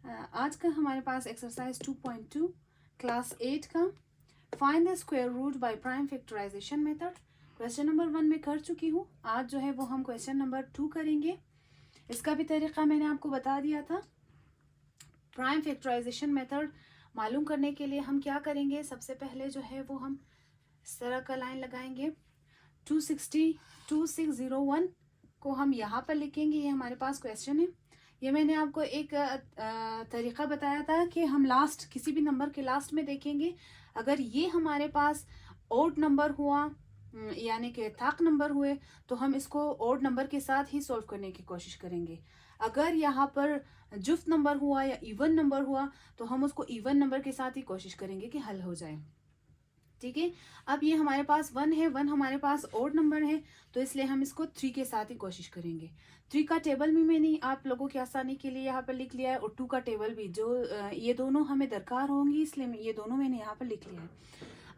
आज का हमारे पास एक्सरसाइज 2.2 क्लास 8 का find the square root by prime factorisation method. Question number 1 में कर चुकी हूँ। आज जो है वो हम क्वेश्चन नंबर 2 करेंगे। इसका भी तरीका मैंने आपको बता दिया था। प्राइम फैक्टराइजेशन मेथड मालूम करने के लिए हम क्या करेंगे, सबसे पहले जो है वो हम इस तरह का लाइन लगाएंगे। 2601 को हम यहाँ पर लिखेंगे। ये हमारे पास क्वेश्चन है। ये मैंने आपको एक तरीका बताया था कि हम लास्ट किसी भी नंबर के लास्ट में देखेंगे। अगर ये हमारे पास ओड नंबर हुआ यानी कि ताक नंबर हुए तो हम इसको ओड नंबर के साथ ही सॉल्व करने की कोशिश करेंगे। अगर यहाँ पर जुफ्त नंबर हुआ या इवन नंबर हुआ तो हम उसको इवन नंबर के साथ ही कोशिश करेंगे कि हल हो जाए। ठीक है। अब ये हमारे पास 1 है, 1 हमारे पास ओड नंबर है तो इसलिए हम इसको 3 के साथ ही कोशिश करेंगे। 3 का टेबल भी मैंने आप लोगों की आसानी के लिए यहाँ पर लिख लिया है और 2 का टेबल भी, जो ये दोनों हमें दरकार होंगी इसलिए ये दोनों मैंने यहाँ पर लिख लिया है।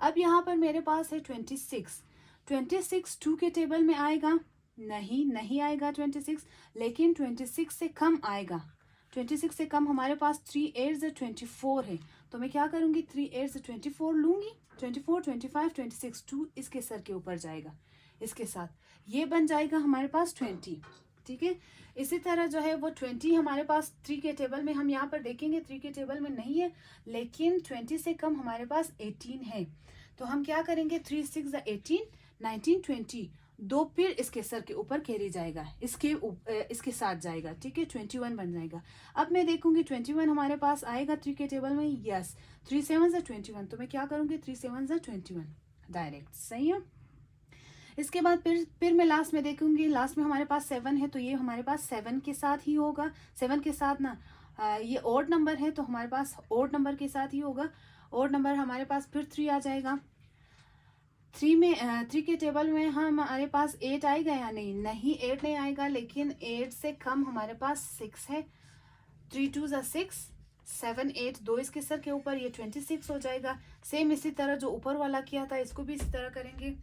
अब यहाँ पर मेरे पास है 26। 26 2 के टेबल में आएगा? नहीं आएगा 26, लेकिन 26 से कम आएगा। 26 से कम हमारे पास 3 8 24 है तो मैं क्या करूंगी, 3 8 24 लूंगी। 24 25 26 2 इसके सर के ऊपर जाएगा, इसके साथ ये बन जाएगा हमारे पास 20। ठीक है। इसी तरह जो है वो 20 हमारे पास 3 के टेबल में हम यहाँ पर देखेंगे 3 के टेबल में नहीं है, लेकिन 20 से कम हमारे पास 18 है तो हम क्या करेंगे, 3 6 18 19 20 दो फिर इसके सर के ऊपर कैरी जाएगा, इसके साथ जाएगा। ठीक है, 21 बन जाएगा। अब मैं देखूंगी 21 हमारे पास आएगा 3 के टेबल में। यस, 3 7 21 तो मैं क्या करूंगी, 3 7 21 डायरेक्ट। सही है। इसके बाद फिर मैं लास्ट में देखूंगी, लास्ट में हमारे पास 7 है तो ये हमारे पास 7 के साथ ही होगा। 7 के साथ ना ये ओड नंबर है तो हमारे पास ओड नंबर के साथ ही होगा। ओड नंबर हमारे पास फिर 3 आ जाएगा। 3 के टेबल में हमारे पास 8 आएगा या नहीं 8 नहीं आएगा, लेकिन 8 से कम हमारे पास 6 है। 3 2 6 7 8 दो इसके सर के ऊपर, ये 26 हो जाएगा। सेम इसी तरह जो ऊपर वाला किया था इसको भी इसी तरह करेंगे।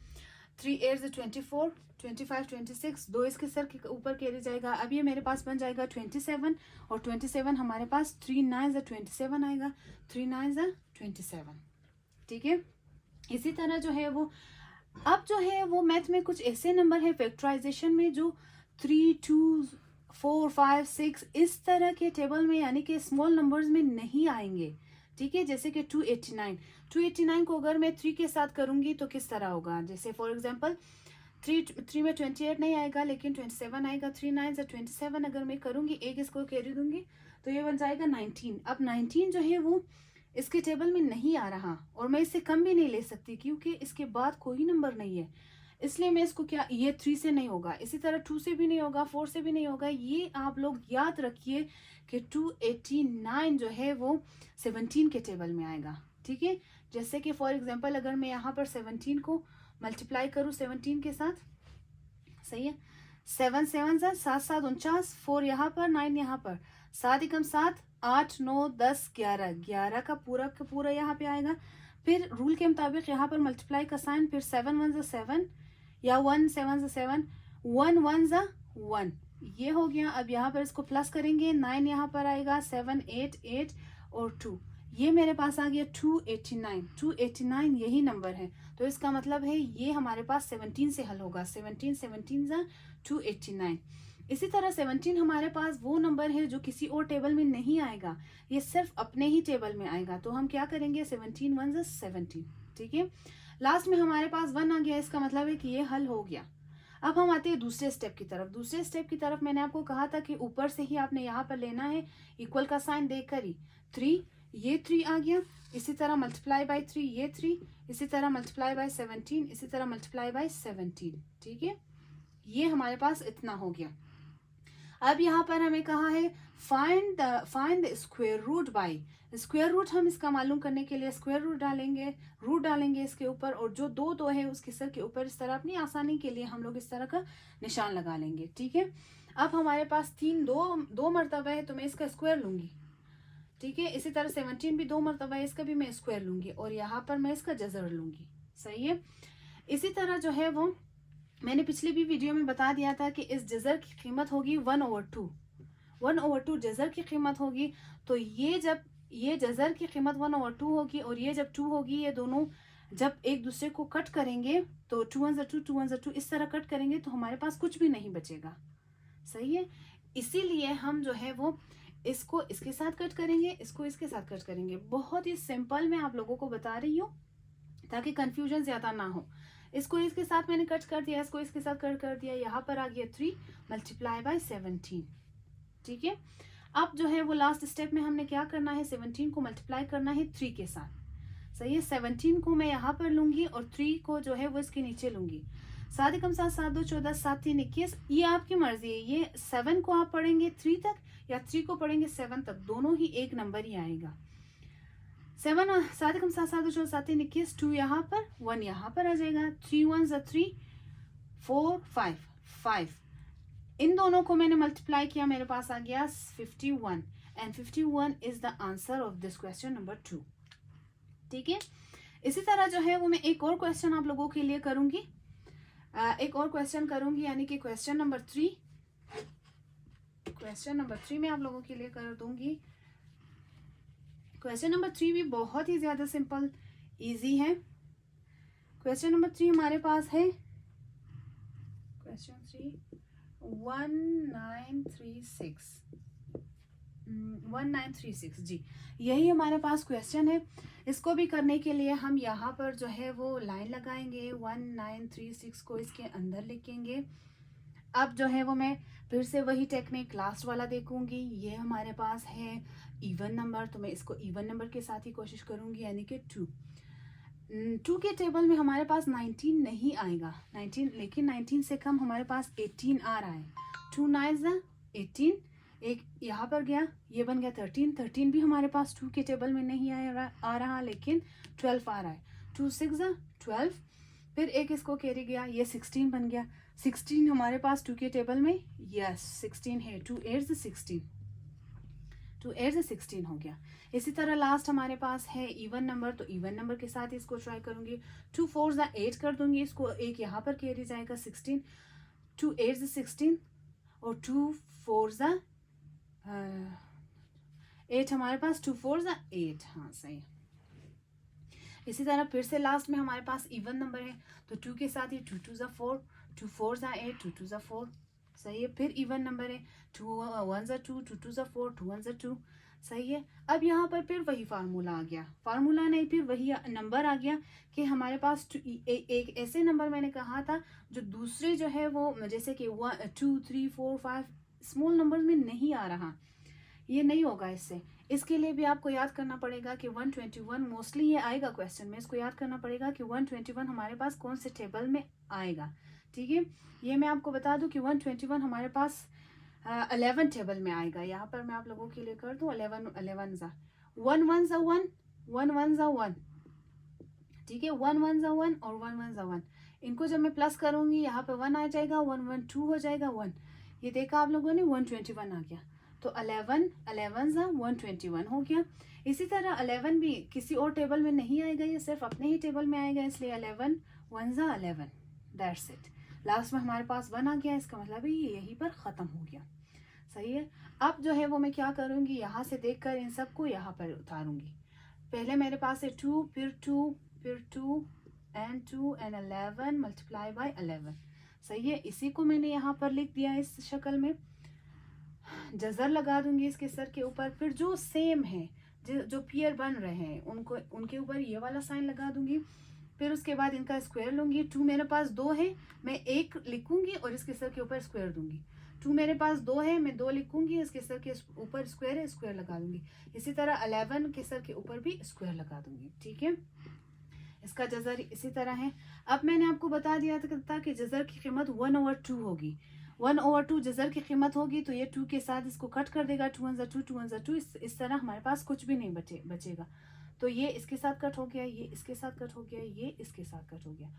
3 8 24 25 26 दो इसके सर के ऊपर कैरी जाएगा। अब ये मेरे पास बन जाएगा 27 और 27 हमारे पास 3 9 27 आएगा। 3 9 27। ठीक है। इसी तरह जो है वो अब जो है वो मैथ में कुछ ऐसे नंबर है फैक्टराइजेशन में जो 3 2 4 5 6 इस तरह के टेबल में यानी कि स्मॉल नंबर्स में नहीं आएंगे। ठीक है, जैसे कि 289 को अगर मैं 3 के साथ करूंगी तो किस तरह होगा, जैसे फॉर एग्जांपल 3 में 28 नहीं आएगा लेकिन 27 आएगा। 3 9 27 अगर मैं करूंगी, एक इसको कैरी दूंगी तो ये बन जाएगा 19। अब 19 जो है वो इसके टेबल में नहीं आ रहा और मैं इससे कम भी नहीं ले सकती क्योंकि इसके बाद कोई नंबर नहीं है, इसलिए मैं इसको क्या, ये 3 से नहीं होगा, इसी तरह 2 से भी नहीं होगा, 4 से भी नहीं होगा। ये आप लोग याद रखिए कि 289 जो है वो 17 के टेबल में आएगा। ठीक है, जैसे कि फॉर एग्जांपल अगर मैं यहाँ पर 17 को मल्टीप्लाई करूँ 17 के साथ, सही है, 7 7 7 7 49, 4 यहाँ पर 9 यहाँ पर, 7 एकम 7 8 9 10 11 का पूरा यहाँ पे आएगा। फिर रूल के मुताबिक यहाँ पर मल्टीप्लाई का साइन, फिर 7 1 7 या 1 7 7 1 1 1 ये हो गया। अब यहाँ पर इसको प्लस करेंगे, 9 यहाँ पर आएगा, 7 8 8 और 2, ये मेरे पास आ गया 289 यही नंबर है तो इसका मतलब है ये हमारे पास 17 से हल होगा। 17 17 289। इसी तरह 17 हमारे पास वो नंबर है जो किसी और टेबल में नहीं आएगा, ये सिर्फ अपने ही टेबल में आएगा तो हम क्या करेंगे, 17 1 17। ठीक है, लास्ट में हमारे पास 1 आ गया, इसका मतलब है कि ये हल हो गया। अब हम आते हैं दूसरे स्टेप की तरफ। दूसरे स्टेप की तरफ मैंने आपको कहा था कि ऊपर से ही आपने यहाँ पर लेना है, इक्वल का साइन देकर ही। 3 ये 3 आ गया, इसी तरह मल्टीप्लाई बाय 3 ये 3, इसी तरह मल्टीप्लाई बाय 17, इसी तरह मल्टीप्लाई बाय 17। ठीक है, ये हमारे पास इतना हो गया। अब यहाँ पर हमें कहा है find the square root by. Square root हम इसका मालूम करने के लिए स्क्वायर रूट डालेंगे इसके ऊपर, और जो दो है उसके सर के ऊपर इस तरह अपनी आसानी के लिए हम लोग इस तरह का निशान लगा लेंगे। ठीक है, अब हमारे पास 3 दो मरतबा है तो मैं इसका स्क्वायर लूंगी। ठीक है, इसी तरह 17 भी 2 मरतबा है, इसका भी मैं स्क्वायर लूंगी और यहाँ पर मैं इसका जजर लूंगी। सही है। इसी तरह जो है वो मैंने पिछली भी वीडियो में बता दिया था कि इस जजर की कीमत होगी 1/2। 1/2 जज़र की कीमत होगी, तो ये जब ये जज़र की कीमत 1/2 होगी और ये जब 2 होगी, ये दोनों जब एक दूसरे को कट करेंगे तो 2 1 2 2 1 2 इस तरह कट करेंगे तो हमारे पास कुछ भी नहीं बचेगा। सही है, इसीलिए हम जो है वो इसको इसके साथ कट करेंगे, इसको इसके साथ कट करेंगे। बहुत ही सिंपल मैं आप लोगों को बता रही हूँ ताकि कंफ्यूजन ज्यादा ना हो। इसको इसके साथ मैंने कट कर दिया, इसको इसके साथ कट कर दिया, यहाँ पर आ गया 3 मल्टीप्लाई बाय 17। ठीक है, अब जो है वो लास्ट स्टेप में हमने क्या करना है, 17 को मल्टीप्लाई करना है 3 के साथ। सही है, 17 को मैं यहाँ पर लूंगी और 3 को जो है वो इसके नीचे लूंगी। 7 एकम 7 7 2 14 7 3 21, ये आपकी मर्जी है। ये 7 को आप पढ़ेंगे 3 तक या 3 को पढ़ेंगे 7 तक, दोनों ही एक नंबर ही आएगा। 7 एकम 7 7 2 14 7 3 21, 2 यहाँ पर 1 यहाँ पर आ जाएगा। 3 1 3 4 5 5, इन दोनों को मैंने मल्टीप्लाई किया, मेरे पास आ गया 51 and 51 is the answer of this question number 2। ठीक है, इसी तरह जो है वो मैं एक और क्वेश्चन आप लोगों के लिए करूंगी, एक और क्वेश्चन करूंगी, यानी कि क्वेश्चन नंबर 3। क्वेश्चन नंबर 3 में आप लोगों के लिए कर दूंगी। क्वेश्चन नंबर 3 भी बहुत ही ज्यादा सिंपल इजी है। क्वेश्चन नंबर 3 हमारे पास है क्वेश्चन 3 1936 जी, यही हमारे पास क्वेश्चन है। इसको भी करने के लिए हम यहाँ पर जो है वो लाइन लगाएंगे, 1936 को इसके अंदर लिखेंगे। अब जो है वो मैं फिर से वही टेक्निक लास्ट वाला देखूंगी। ये हमारे पास है इवन नंबर, तो मैं इसको इवन नंबर के साथ ही कोशिश करूंगी, यानी कि 2 के टेबल में हमारे पास 19 नहीं आएगा, 19, लेकिन 19 से कम हमारे पास 18 आ रहा है। 2 9 18, एक यहाँ पर गया, ये बन गया 13। 13 भी हमारे पास 2 के टेबल में नहीं आ रहा, लेकिन 12 आ रहा है। 2 6 12, फिर एक इसको कैरी गया, ये 16 बन गया। 16 हमारे पास 2 के टेबल में, यस 16 है। 2 8 16, 2 8 16 हो गया। इसी तरह लास्ट हमारे पास है इवन नंबर, तो इवन नंबर के साथ इसको ट्राई करूंगी। 2 4 8 कर दूंगी, इसको एक यहाँ पर कैरी जाएगा 16। 2 8 16 और 2 4 8 हमारे पास, 2 4 8, हाँ सही। इसी तरह फिर से लास्ट में हमारे पास इवन नंबर है, तो 2 के साथ ये 2 2 4, 2 4 8, 2 2 4, सही है। फिर इवन नंबर है, 2 1 2, 2 2 4, 2 1 2, सही है। अब यहाँ पर फिर वही फार्मूला आ गया, फार्मूला नहीं फिर वही नंबर आ गया कि हमारे पास एक ऐसे नंबर मैंने कहा था जो दूसरे जो है वो जैसे कि 1 2 3 4 5 स्मॉल नंबर में नहीं आ रहा, ये नहीं होगा इससे। इसके लिए भी आपको याद करना पड़ेगा कि 121 मोस्टली ये आएगा क्वेश्चन में, इसको याद करना पड़ेगा कि 121 हमारे पास कौन से टेबल में आएगा। ठीक है, ये मैं आपको बता दूं कि 121 हमारे पास 11 टेबल में आएगा। यहाँ पर मैं आप लोगों के लिए कर दूं 11 11 ज़ा 1 1 ज़ा 1 1 1 ज़ा 1, ठीक है, 1 1 ज़ा 1 और 1 1 ज़ा 1, इनको जब मैं प्लस करूंगी यहाँ पे 1 आ जाएगा, 1 1 2 हो जाएगा 1, ये देखा आप लोगों ने 121 आ गया। तो 11 11 ज़ा 121 हो गया। इसी तरह 11 भी किसी और टेबल में नहीं आएगा, ये सिर्फ अपने ही टेबल में आएगा, इसलिए 11 1 ज़ा 11, दैट्स इट। लास्ट में हमारे पास 1 आ गया, इसका मतलब है ये यहीं पर ख़त्म हो गया, सही है। अब जो है वो मैं क्या करूँगी, यहाँ से देखकर इन सबको यहाँ पर उतारूँगी। पहले मेरे पास है 2, फिर 2, फिर 2 एंड 11 मल्टीप्लाई बाय 11, सही है। इसी को मैंने यहाँ पर लिख दिया इस शक्ल में, जज़र लगा दूंगी इसके सर के ऊपर। फिर जो सेम है, जो पेयर बन रहे हैं उनको उनके ऊपर ये वाला साइन लगा दूंगी। फिर उसके बाद इनका स्क्वायर लूंगी। 2 मेरे पास 2 है, मैं 1 लिखूंगी और इसके सर के ऊपर स्क्वायर दूंगी। 2 मेरे पास 2 है, मैं 2 लिखूंगी, इसके सर के ऊपर स्क्वायर है, स्क्वायर लगा दूंगी। इसी तरह 11 के सर के ऊपर भी स्क्वायर लगा दूंगी, ठीक है। इसका जज़र इसी तरह है। अब मैंने आपको बता दिया था कि जज़र की कीमत 1/2 होगी। 1/2 जज़र की कीमत होगी, तो ये 2 के साथ इसको कट कर देगा, 2 1 2 2 1 2, इस तरह हमारे पास कुछ भी नहीं बचेगा। तो ये इसके साथ कट हो गया, ये इसके साथ कट हो गया, ये इसके साथ कट हो गया।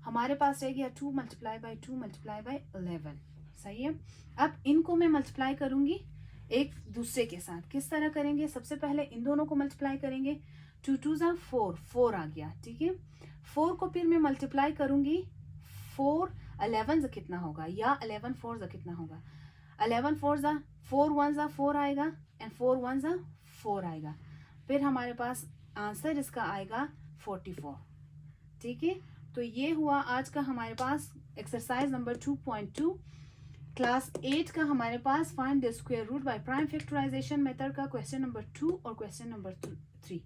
हमारे पास रह गया 2 मल्टीप्लाई बाय 2 मल्टीप्लाई बाय 11, सही है। अब इनको मैं मल्टीप्लाई करूंगी एक दूसरे के साथ। किस तरह करेंगे, सबसे पहले इन दोनों को मल्टीप्लाई करेंगे। 2 2 ज़ा 4, 4 आ गया, ठीक है। 4 को फिर मैं मल्टीप्लाई करूंगी 4 11 से कितना होगा, या 11 4 से कितना होगा। 11 4 ज़ा 4 1 ज़ा 4 आएगा एंड 4 1 ज़ा 4 आएगा। फिर हमारे पास आंसर इसका आएगा 44। ठीक है, तो ये हुआ आज का हमारे पास एक्सरसाइज नंबर 2.2 क्लास 8 का हमारे पास find the square root by prime factorisation method का क्वेश्चन नंबर 2 और क्वेश्चन नंबर 3।